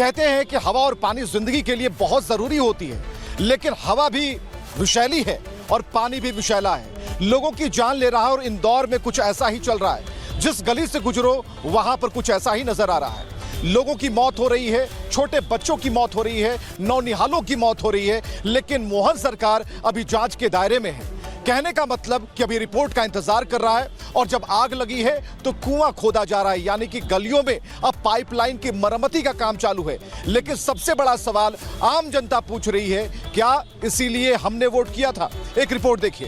कहते हैं कि हवा और पानी जिंदगी के लिए बहुत जरूरी होती है, लेकिन हवा भी विषैली है और पानी भी विषैला है। लोगों की जान ले रहा है और इंदौर में कुछ ऐसा ही चल रहा है। जिस गली से गुजरो वहां पर कुछ ऐसा ही नजर आ रहा है। लोगों की मौत हो रही है, छोटे बच्चों की मौत हो रही है, नौनिहालों की मौत हो रही है, लेकिन मोहन सरकार अभी जांच के दायरे में है। कहने का मतलब कि अभी रिपोर्ट का इंतजार कर रहा है और जब आग लगी है तो कुआं खोदा जा रहा है, यानी कि गलियों में अब पाइपलाइन की मरम्मती का काम चालू है। लेकिन सबसे बड़ा सवाल आम जनता पूछ रही है, क्या इसीलिए हमने वोट किया था? एक रिपोर्ट देखिए।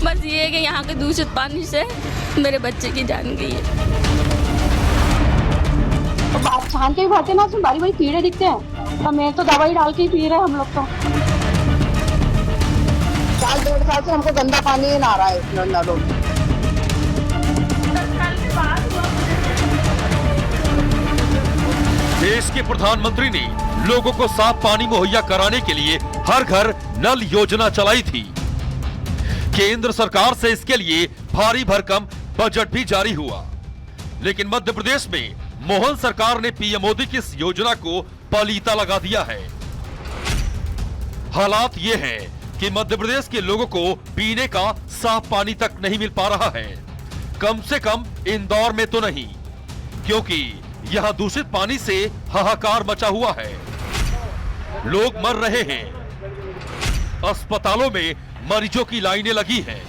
बस ये है कि यहाँ के दूषित पानी से मेरे बच्चे की जान गई है। आप छान के भी भरते ना, उसमें बारी बारी कीड़े दिखते हैं। तो मैं तो दवाई डाल के ही पी रहे हैं हम लोग तो। 1.5 साल से हमको गंदा पानी ही ना आ रहा है नलों में। देश के प्रधानमंत्री ने लोगों को साफ पानी मुहैया कराने के लिए हर घर नल योजना चलाई थी। केंद्र सरकार से इसके लिए भारी भरकम बजट भी जारी हुआ, लेकिन मध्य प्रदेश में मोहन सरकार ने पीएम मोदी की इस योजना को पलीता लगा दिया है। हालात ये हैं कि मध्य प्रदेश के लोगों को पीने का साफ पानी तक नहीं मिल पा रहा है। कम से कम इंदौर में तो नहीं, क्योंकि यहां दूषित पानी से हाहाकार मचा हुआ है। लोग मर रहे हैं, अस्पतालों में मरीजों की लाइनें लगी हैं।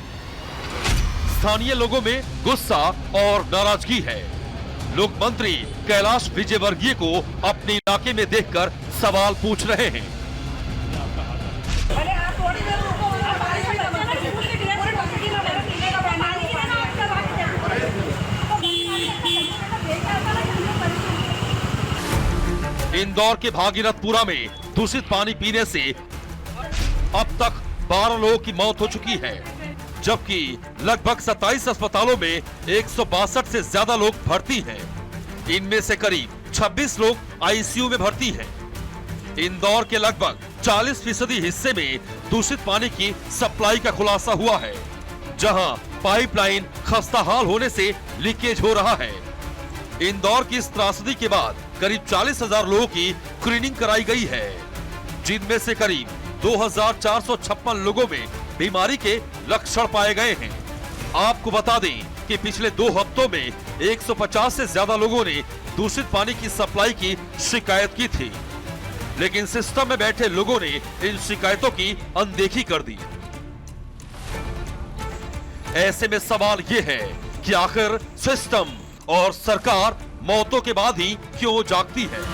स्थानीय लोगों में गुस्सा और नाराजगी है। लोग मंत्री कैलाश विजयवर्गीय को अपने इलाके में देखकर सवाल पूछ रहे हैं। इंदौर के भागीरथपुरा में दूषित पानी पीने से अब तक 12 लोगों की मौत हो चुकी है, जबकि लगभग 27 अस्पतालों में 162 से ज्यादा लोग भर्ती हैं। इनमें से करीब 26 लोग आईसीयू में भर्ती हैं। इंदौर के लगभग 40% हिस्से में दूषित पानी की सप्लाई का खुलासा हुआ है, जहां पाइपलाइन खस्ताहाल होने से लीकेज हो रहा है। इंदौर की इस त्रासदी के बाद करीब 40,000 लोगों की स्क्रीनिंग कराई गई है, जिनमें से करीब 2,456 लोगों में बीमारी के लक्षण पाए गए हैं। आपको बता दें कि पिछले 2 हफ्तों में 150 से ज्यादा लोगों ने दूषित पानी की सप्लाई की शिकायत की थी, लेकिन सिस्टम में बैठे लोगों ने इन शिकायतों की अनदेखी कर दी। ऐसे में सवाल ये है कि आखिर सिस्टम और सरकार मौतों के बाद ही क्यों जागती है?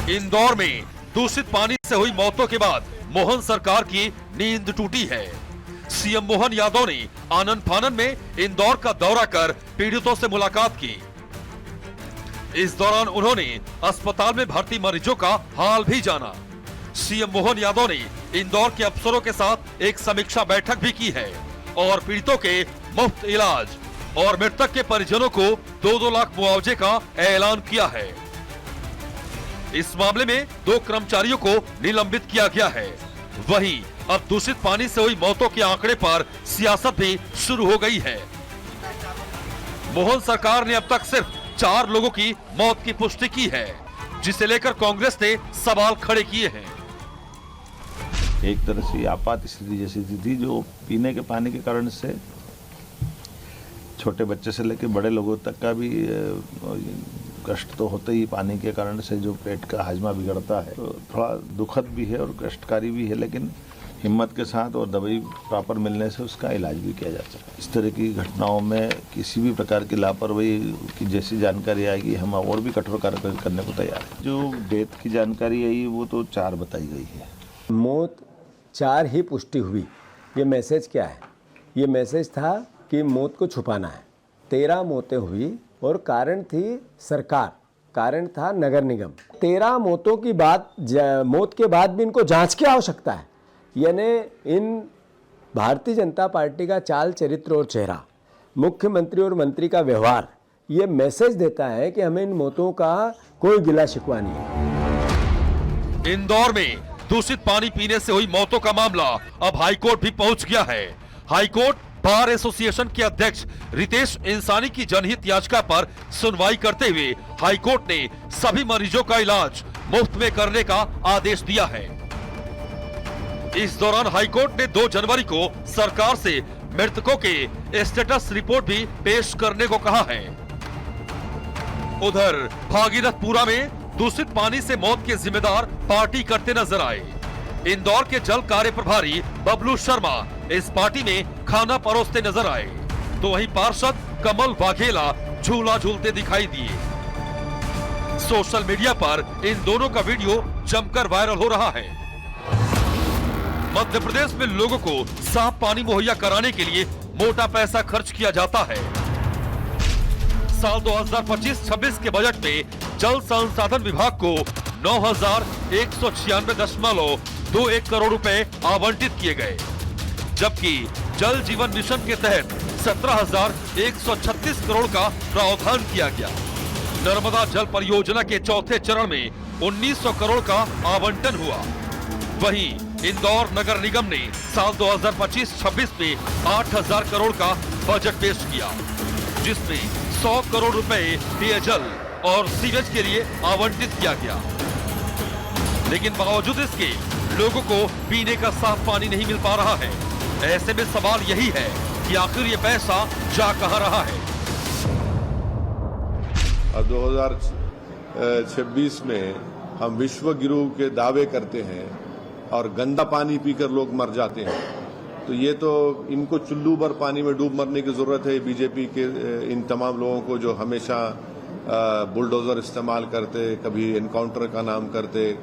इंदौर में दूषित पानी से हुई मौतों के बाद मोहन सरकार की नींद टूटी है। सीएम मोहन यादव ने आनन फानन में इंदौर का दौरा कर पीड़ितों से मुलाकात की। इस दौरान उन्होंने अस्पताल में भर्ती मरीजों का हाल भी जाना। सीएम मोहन यादव ने इंदौर के अफसरों के साथ एक समीक्षा बैठक भी की है और पीड़ितों के मुफ्त इलाज और मृतक के परिजनों को 2-2 लाख मुआवजे का ऐलान किया है। इस मामले में 2 कर्मचारियों को निलंबित किया गया है। वहीं अब दूषित पानी से हुई मौतों के आंकड़े पर सियासत भी शुरू हो गई है। मोहन सरकार ने अब तक सिर्फ 4 लोगों की मौत की पुष्टि की है, जिसे लेकर कांग्रेस ने सवाल खड़े किए हैं। एक तरह से आपात स्थिति जैसी थी, जो पीने के पानी के कारण से छोटे बच्चे से लेकर बड़े लोगों तक का भी कष्ट तो होता ही। पानी के कारण से जो पेट का हाजमा बिगड़ता है, तो थोड़ा दुखद भी है और कष्टकारी भी है, लेकिन हिम्मत के साथ और दवाई प्रॉपर मिलने से उसका इलाज भी किया जा सकता है। इस तरह की घटनाओं में किसी भी प्रकार की लापरवाही की जैसी जानकारी आएगी, हम और भी कठोर कार्रवाई करने को तैयार है। जो डेथ की जानकारी आई वो तो 4 बताई गई है। मौत 4 ही पुष्टि हुई। ये मैसेज क्या है? ये मैसेज था कि मौत को छुपाना है। 13 मौतें हुई और कारण थी सरकार, कारण था नगर निगम। 13 मौतों की बात, मौत के बाद भी इनको जांच की आवश्यकता है। यानी इन भारतीय जनता पार्टी का चाल चरित्र और चेहरा, मुख्यमंत्री और मंत्री का व्यवहार, ये मैसेज देता है कि हमें इन मौतों का कोई गिला शिकवा नहीं है। इंदौर में दूषित पानी पीने से हुई मौतों का मामला अब हाईकोर्ट भी पहुंच गया है। हाईकोर्ट बार एसोसिएशन के अध्यक्ष रितेश इंसानी की जनहित याचिका पर सुनवाई करते हुए हाईकोर्ट ने सभी मरीजों का इलाज मुफ्त में करने का आदेश दिया है। इस दौरान हाईकोर्ट ने 2 जनवरी को सरकार से मृतकों के स्टेटस रिपोर्ट भी पेश करने को कहा है। उधर भागीरथपुरा में दूषित पानी से मौत के जिम्मेदार पार्टी करते नजर आए। इंदौर के जल कार्य प्रभारी बबलू शर्मा इस पार्टी में खाना परोसते नजर आए, तो वहीं पार्षद कमल वाघेला झूला झूलते दिखाई दिए। सोशल मीडिया पर इन दोनों का वीडियो जमकर वायरल हो रहा है। मध्य प्रदेश में लोगों को साफ पानी मुहैया कराने के लिए मोटा पैसा खर्च किया जाता है। साल 2025-26 के बजट में जल संसाधन विभाग को 9,196.21 करोड़ रुपए आवंटित किए गए, जबकि जल जीवन मिशन के तहत 17,136 करोड़ का प्रावधान किया गया। नर्मदा जल परियोजना के चौथे चरण में 1,900 करोड़ का आवंटन हुआ। वहीं इंदौर नगर निगम ने साल 2025-26 में 8,000 करोड़ का बजट पेश किया, जिसमें 100 करोड़ रुपए पेयजल और सीवेज के लिए आवंटित किया गया। लेकिन बावजूद इसके लोगों को पीने का साफ पानी नहीं मिल पा रहा है। ऐसे में सवाल यही है कि आखिर ये पैसा जा कहां रहा है। 2026 में हम विश्व गुरु के दावे करते हैं और गंदा पानी पीकर लोग मर जाते हैं, तो ये तो इनको चुल्लू भर पानी में डूब मरने की जरूरत है। बीजेपी के इन तमाम लोगों को जो हमेशा बुलडोजर इस्तेमाल करते, कभी एनकाउंटर का नाम करते,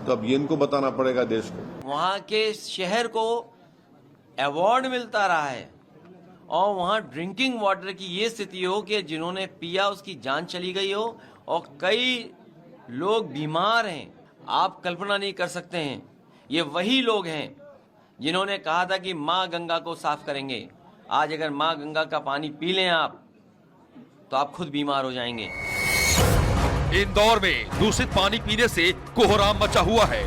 तो अब ये इनको बताना पड़ेगा देश को। वहाँ के शहर को अवार्ड मिलता रहा है और वहाँ ड्रिंकिंग वाटर की ये स्थिति हो कि जिन्होंने पिया उसकी जान चली गई हो और कई लोग बीमार हैं। आप कल्पना नहीं कर सकते हैं, ये वही लोग हैं जिन्होंने कहा था कि माँ गंगा को साफ करेंगे। आज अगर माँ गंगा का पानी पी लें आप, तो आप खुद बीमार हो जाएंगे। इंदौर में दूषित पानी पीने से कोहराम मचा हुआ है,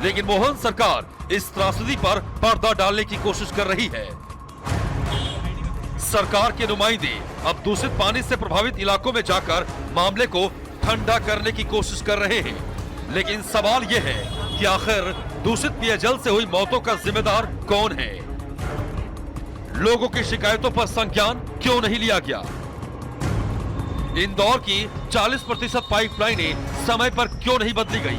लेकिन मोहन सरकार इस त्रासदी पर पर्दा डालने की कोशिश कर रही है। सरकार के नुमाइंदे अब दूषित पानी से प्रभावित इलाकों में जाकर मामले को ठंडा करने की कोशिश कर रहे हैं, लेकिन सवाल यह है कि आखिर दूषित पेयजल से हुई मौतों का जिम्मेदार कौन है? लोगों की शिकायतों पर संज्ञान क्यों नहीं लिया गया? इंदौर की 40% पाइपलाइनें समय पर क्यों नहीं बदली गई?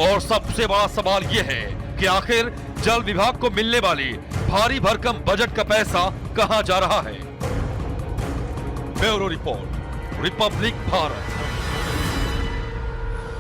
और सबसे बड़ा सवाल यह है कि आखिर जल विभाग को मिलने वाली भारी भरकम बजट का पैसा कहां जा रहा है? Bureau report, Republic Bharat.